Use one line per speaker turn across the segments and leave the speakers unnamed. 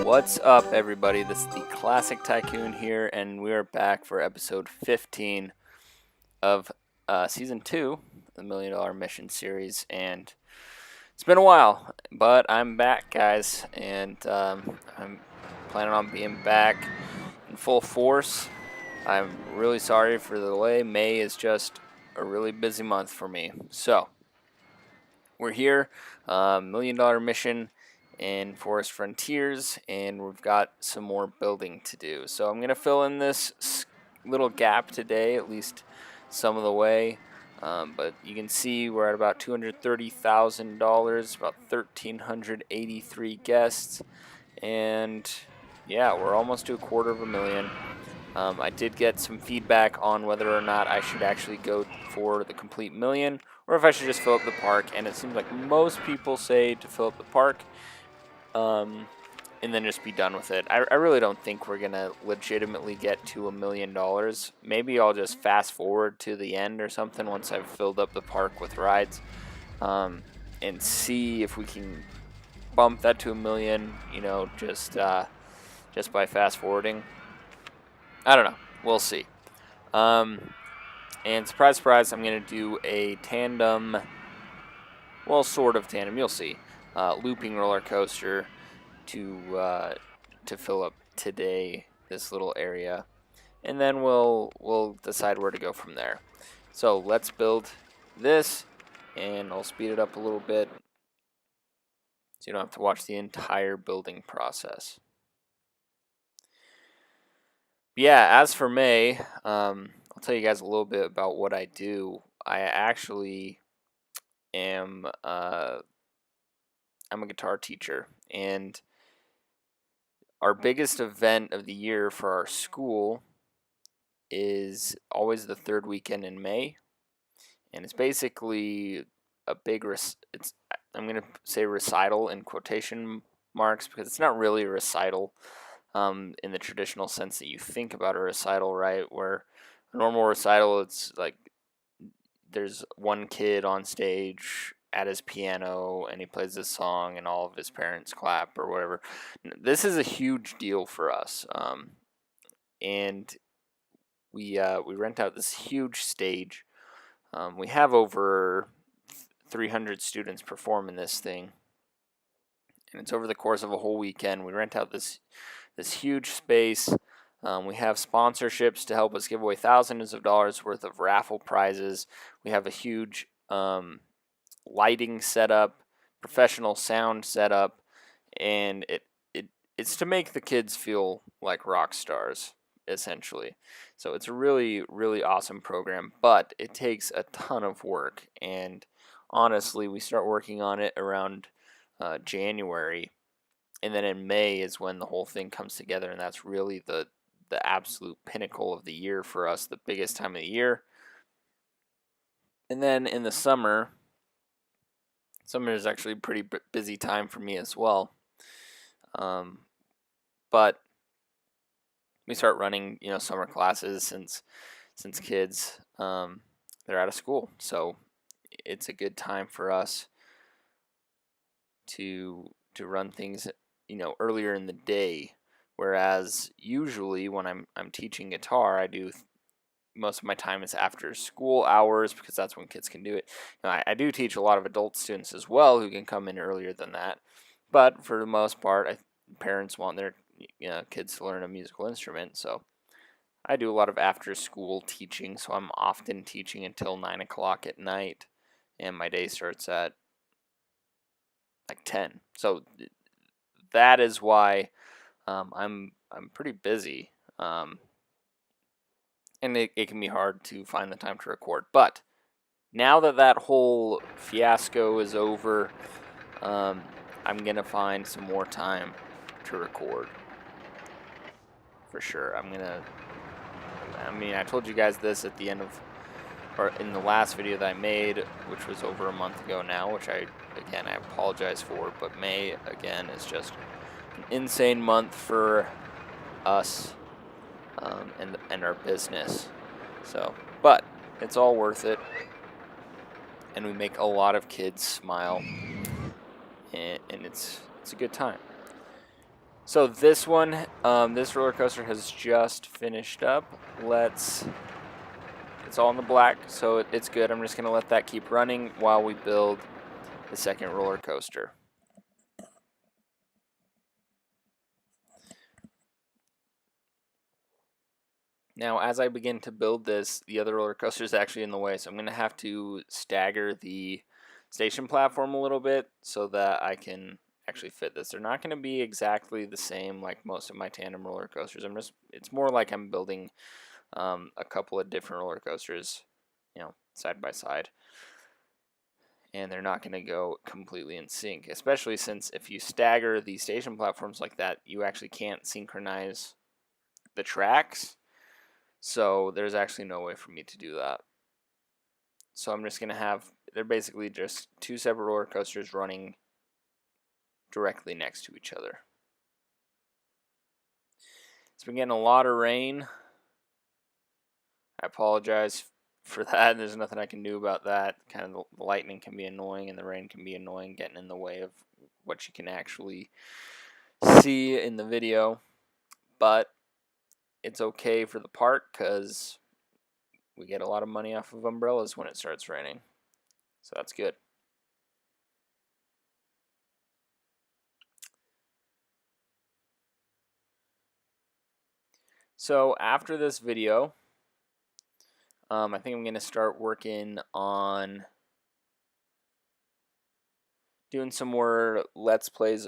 What's up, everybody? This is the Classic Tycoon here, and we are back for episode 15 of season 2 of the $1 Million Mission series. And it's been a while, but I'm back, guys, and I'm planning on being back in full force. I'm really sorry for the delay. May is just a really busy month for me. So, we're here, $1 Million Mission in Forest Frontiers, and we've got some more building to do. So I'm going to fill in this little gap today, at least some of the way. But you can see we're at about $230,000, about 1,383 guests, and yeah, we're almost to $250,000. I did get some feedback on whether or not I should actually go for the complete million, or if I should just fill up the park, and it seems like most people say to fill up the park, and then just be done with it. I really don't think we're going to legitimately get to $1 million. Maybe I'll just fast forward to the end or something once I've filled up the park with rides, and see if we can bump that to $1 million, you know, just by fast forwarding. I don't know. We'll see. And surprise, surprise, I'm going to do a tandem, well, sort of tandem, you'll see, looping roller coaster to fill up today, this little area. And then we'll decide where to go from there. So let's build this, and I'll speed it up a little bit so you don't have to watch the entire building process. Yeah, as for May, I'll tell you guys a little bit about what I do. I actually am I'm a guitar teacher, and our biggest event of the year for our school is always the third weekend in May, and it's basically a big I'm going to say recital in quotation marks because it's not really a recital in the traditional sense that you think about a recital, right? Where a normal recital, it's like there's one kid on stage at his piano and he plays this song and all of his parents clap or whatever. This is a huge deal for us, and we rent out this huge stage. We have over 300 students perform in this thing, and it's over the course of a whole weekend. We rent out this huge space. We have sponsorships to help us give away thousands of dollars worth of raffle prizes. We have a huge lighting setup, professional sound setup, and it's to make the kids feel like rock stars, essentially. So it's a really, really awesome program, but it takes a ton of work, and honestly, we start working on it around January, and then in May is when the whole thing comes together, and that's really the absolute pinnacle of the year for us, the biggest time of the year. And then in the summer is actually a pretty busy time for me as well. But we start running, summer classes since kids they're out of school, so it's a good time for us to run things, earlier in the day. Whereas usually when I'm teaching guitar, I do most of my time is after school hours because that's when kids can do it. I do teach a lot of adult students as well who can come in earlier than that, but for the most part, parents want their kids to learn a musical instrument, so I do a lot of after school teaching. So I'm often teaching until 9 o'clock at night, and my day starts at like 10. So that is why I'm pretty busy, and it can be hard to find the time to record. But now that whole fiasco is over, I'm gonna find some more time to record for sure. I told you guys this at the end of, or in the last video that I made, which was over a month ago now, which I apologize for, but May, again, is just an insane month for us and our business. So, but it's all worth it, and we make a lot of kids smile, and it's a good time. So this one, this roller coaster has just finished up. It's all in the black, so it's good. I'm just gonna let that keep running while we build the second roller coaster. Now, as I begin to build this, the other roller coaster is actually in the way, so I'm going to have to stagger the station platform a little bit so that I can actually fit this. They're not going to be exactly the same like most of my tandem roller coasters. It's more like I'm building a couple of different roller coasters, side by side. And they're not going to go completely in sync, especially since if you stagger the station platforms like that, you actually can't synchronize the tracks. So there's actually no way for me to do that. So I'm just going to have, they're basically just two separate roller coasters running directly next to each other. It's been getting a lot of rain. I apologize for that. There's nothing I can do about that. Kind of the lightning can be annoying and the rain can be annoying, getting in the way of what you can actually see in the video. But it's okay for the park because we get a lot of money off of umbrellas when it starts raining. So that's good. So after this video, I think I'm going to start working on doing some more Let's Plays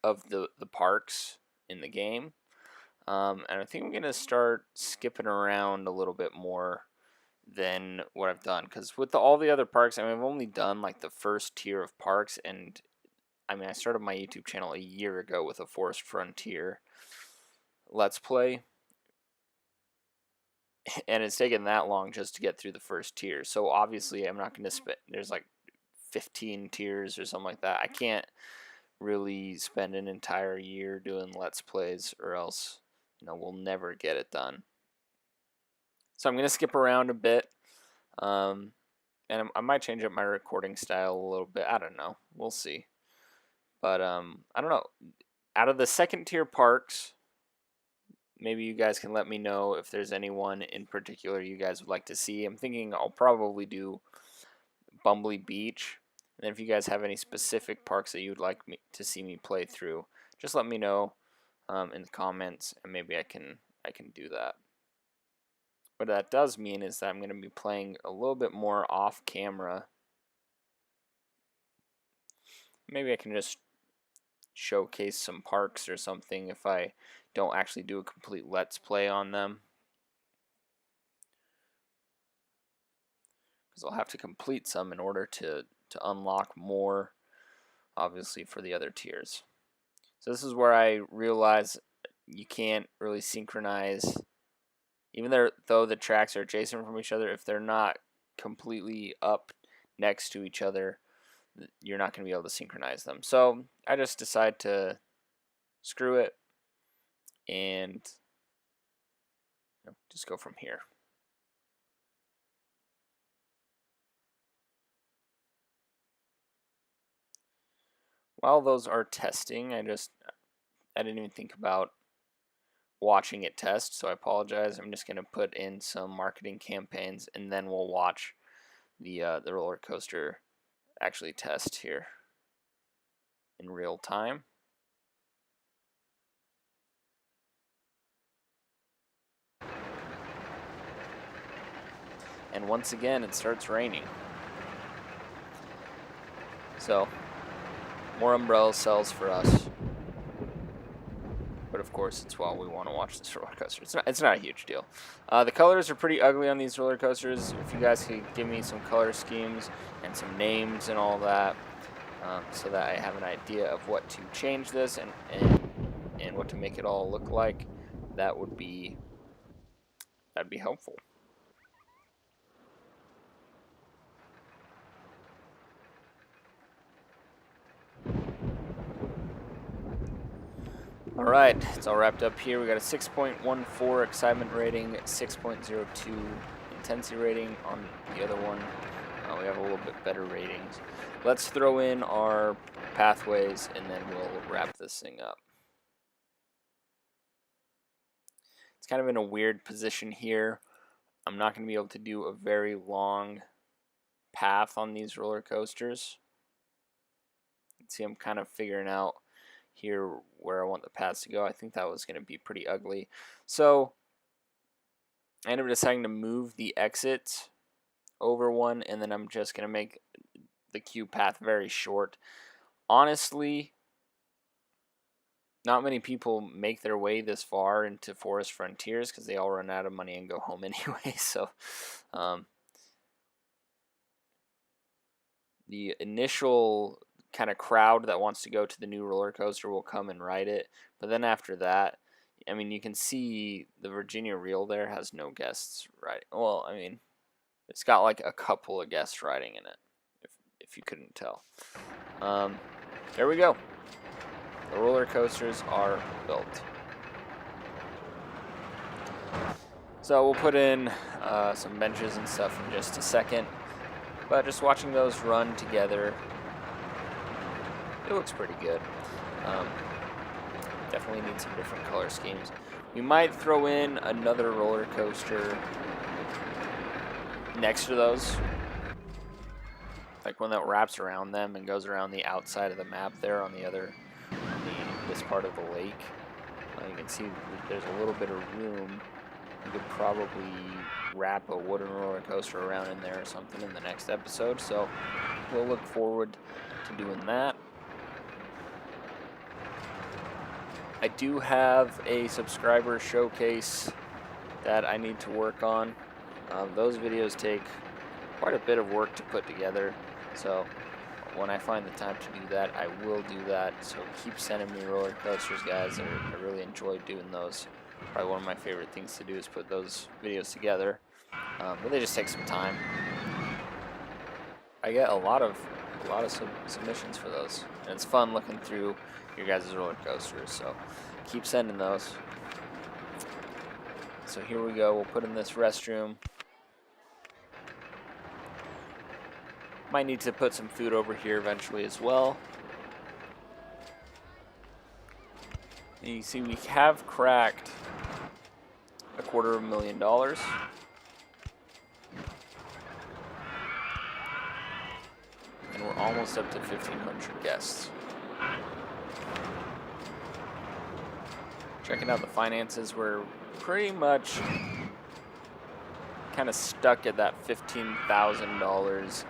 of the parks in the game. And I think I'm going to start skipping around a little bit more than what I've done. Because with all the other parks, I mean, I've only done like the first tier of parks. And I mean, I started my YouTube channel a year ago with a Forest Frontier Let's Play. And it's taken that long just to get through the first tier. So obviously I'm not going to spend, there's like 15 tiers or something like that. I can't really spend an entire year doing Let's Plays or else, we'll never get it done. So I'm going to skip around a bit. And I might change up my recording style a little bit. I don't know. We'll see. But I don't know. Out of the second tier parks, maybe you guys can let me know if there's anyone in particular you guys would like to see. I'm thinking I'll probably do Bumbley Beach. And if you guys have any specific parks that you'd like me to see me play through, just let me know in the comments, and maybe I can do that. What that does mean is that I'm going to be playing a little bit more off camera. Maybe I can just showcase some parks or something if I don't actually do a complete Let's Play on them. Because I'll have to complete some in order to unlock more, obviously, for the other tiers. So this is where I realize you can't really synchronize, even though the tracks are adjacent from each other, if they're not completely up next to each other, you're not going to be able to synchronize them. So I just decide to screw it and just go from here. While those are testing, I didn't even think about watching it test, so I apologize. I'm just going to put in some marketing campaigns, and then we'll watch the roller coaster actually test here in real time. And once again, it starts raining. So, more umbrella sells for us. But of course, it's while we want to watch this roller coaster. It's not a huge deal. The colors are pretty ugly on these roller coasters. If you guys could give me some color schemes and some names and all that, so that I have an idea of what to change this and what to make it all look like, that'd be helpful. Alright, it's all wrapped up here. We got a 6.14 excitement rating, 6.02 intensity rating on the other one. We have a little bit better ratings. Let's throw in our pathways and then we'll wrap this thing up. It's kind of in a weird position here. I'm not going to be able to do a very long path on these roller coasters. See, I'm kind of figuring out here where I want the paths to go. I think that was going to be pretty ugly. So I ended up deciding to move the exit over one, and then I'm just going to make the queue path very short. Honestly, not many people make their way this far into Forest Frontiers because they all run out of money and go home anyway. So the initial kind of crowd that wants to go to the new roller coaster will come and ride it. But then after that, I mean, you can see the Virginia Reel there has no guests riding. Well, I mean, it's got like a couple of guests riding in it, if you couldn't tell. There we go. The roller coasters are built. So we'll put in some benches and stuff in just a second. But just watching those run together, it looks pretty good. Definitely need some different color schemes. We might throw in another roller coaster next to those. Like one that wraps around them and goes around the outside of the map there on this part of the lake. You can see there's a little bit of room. You could probably wrap a wooden roller coaster around in there or something in the next episode. So we'll look forward to doing that. I do have a subscriber showcase that I need to work on. Those videos take quite a bit of work to put together. So when I find the time to do that, I will do that. So keep sending me roller coasters, guys. I really enjoy doing those. Probably one of my favorite things to do is put those videos together. But they just take some time. I get a lot of submissions for those, and it's fun looking through your guys' roller coasters. So keep sending those. So here we go. We'll put in this restroom. Might need to put some food over here eventually as well. And you see we have cracked $250,000. And we're almost up to 1,500 guests. Checking out the finances, we're pretty much kind of stuck at that $15,000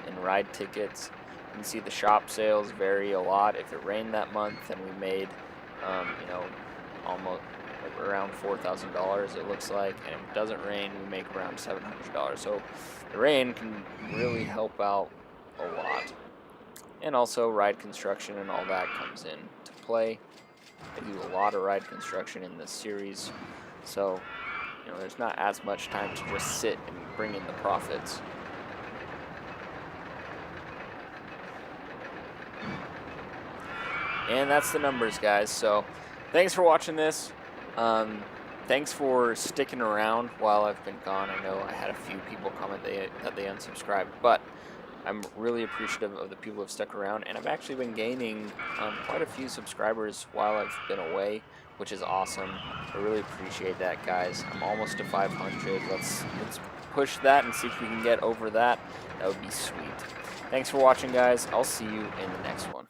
in ride tickets. You can see the shop sales vary a lot. If it rained that month, then we made, almost around $4,000. It looks like, and if it doesn't rain, we make around $700. So the rain can really help out a lot. And also ride construction and all that comes in to play. I do a lot of ride construction in this series, so there's not as much time to just sit and bring in the profits. And that's the numbers, guys. So thanks for watching this. Thanks for sticking around while I've been gone. I know I had a few people comment that they unsubscribed, but I'm really appreciative of the people who have stuck around, and I've actually been gaining quite a few subscribers while I've been away, which is awesome. I really appreciate that, guys. I'm almost to 500. Let's push that and see if we can get over that. That would be sweet. Thanks for watching, guys. I'll see you in the next one.